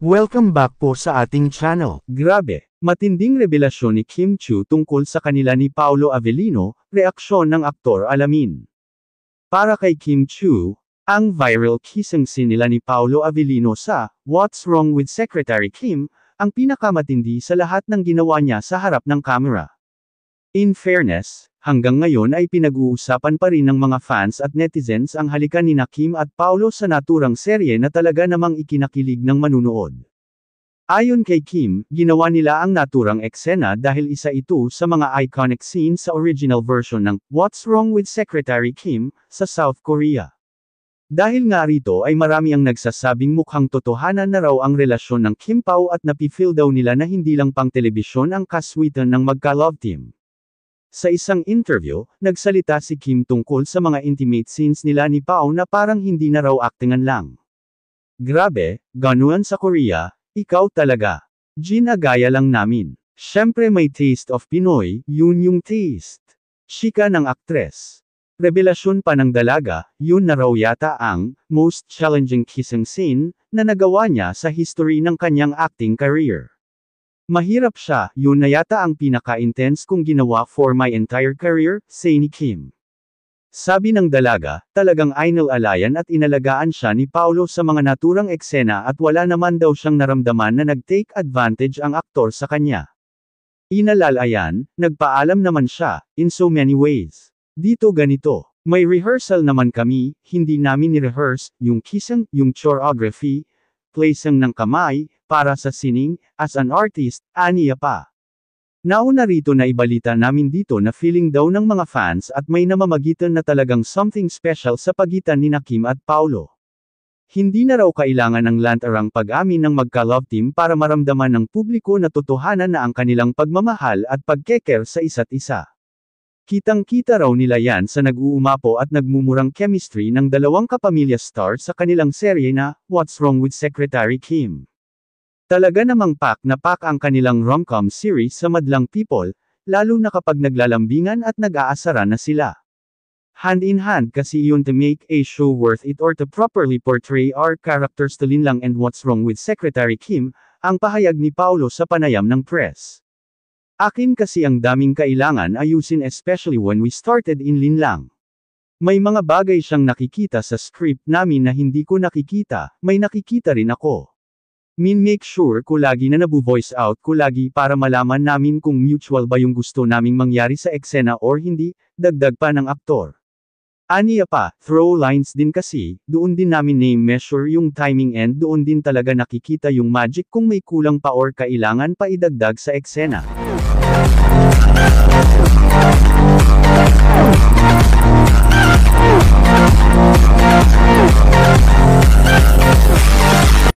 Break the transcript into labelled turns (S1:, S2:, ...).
S1: Welcome back po sa ating channel.
S2: Grabe, matinding revelasyon ni Kim Chiu tungkol sa kanila ni Paolo Avellino, reaksyon ng aktor alamin. Para kay Kim Chiu, ang viral kissing scene nila ni Paolo Avellino sa What's Wrong with Secretary Kim, ang pinakamatindi sa lahat ng ginawa niya sa harap ng kamera. In fairness, hanggang ngayon ay pinag-uusapan pa rin ng mga fans at netizens ang halikan ni Kim at Paolo sa naturang serye na talaga namang ikinakilig ng manunood. Ayon kay Kim, ginawa nila ang naturang eksena dahil isa ito sa mga iconic scenes sa original version ng What's Wrong with Secretary Kim sa South Korea. Dahil nga rito ay marami ang nagsasabing mukhang totohanan na raw ang relasyon ng Kim Pao at napifeel daw nila na hindi lang pang telebisyon ang kaswitan ng magka-love team. Sa isang interview, nagsalita si Kim tungkol sa mga intimate scenes nila ni Pao na parang hindi na raw aktingan lang. Grabe, ganuan sa Korea, ikaw talaga. Ginagaya lang namin. Syempre may taste of Pinoy, yun yung taste. Chika ng aktres. Revelasyon pa ng dalaga, yun na raw yata ang most challenging kissing scene na nagawa niya sa history ng kanyang acting career. Mahirap siya, yun na yata ang pinaka-intense kong ginawa for my entire career, say ni Kim. Sabi ng dalaga, talagang inalalayan at inalagaan siya ni Paolo sa mga naturang eksena at wala naman daw siyang naramdaman na nag-take advantage ang aktor sa kanya. Inalalayan, nagpaalam naman siya, in so many ways. Dito ganito, may rehearsal naman kami, hindi namin ni-rehearse, yung kissing, yung choreography, placing ng kamay, para sa sining, as an artist, aniya pa. Nauna rito na ibalita namin dito na feeling daw ng mga fans at may namamagitan na talagang something special sa pagitan ni Kim at Paolo. Hindi na raw kailangan ng lantarang pag-amin ng magka-love team para maramdaman ng publiko na totohanan na ang kanilang pagmamahal at pagkeker sa isa't isa. Kitang-kita raw nila yan sa nag-uumapo at nagmumurang chemistry ng dalawang kapamilya star sa kanilang serye na What's Wrong with Secretary Kim. Talaga namang pak na pak ang kanilang rom-com series sa madlang people, lalo na kapag naglalambingan at nag-aasara na sila. Hand in hand kasi yun to make a show worth it or to properly portray our characters to Linlang and What's Wrong with Secretary Kim, ang pahayag ni Paolo sa panayam ng press. Akin kasi ang daming kailangan ayusin especially when we started in Linlang. May mga bagay siyang nakikita sa script namin na hindi ko nakikita, may nakikita rin ako. Make sure ko lagi na nabu-voice out ko lagi para malaman namin kung mutual ba yung gusto naming mangyari sa eksena or hindi, dagdag pa ng aktor. Aniya pa, throw lines din kasi, doon din namin name measure yung timing and doon din talaga nakikita yung magic kung may kulang pa or kailangan pa idagdag sa eksena.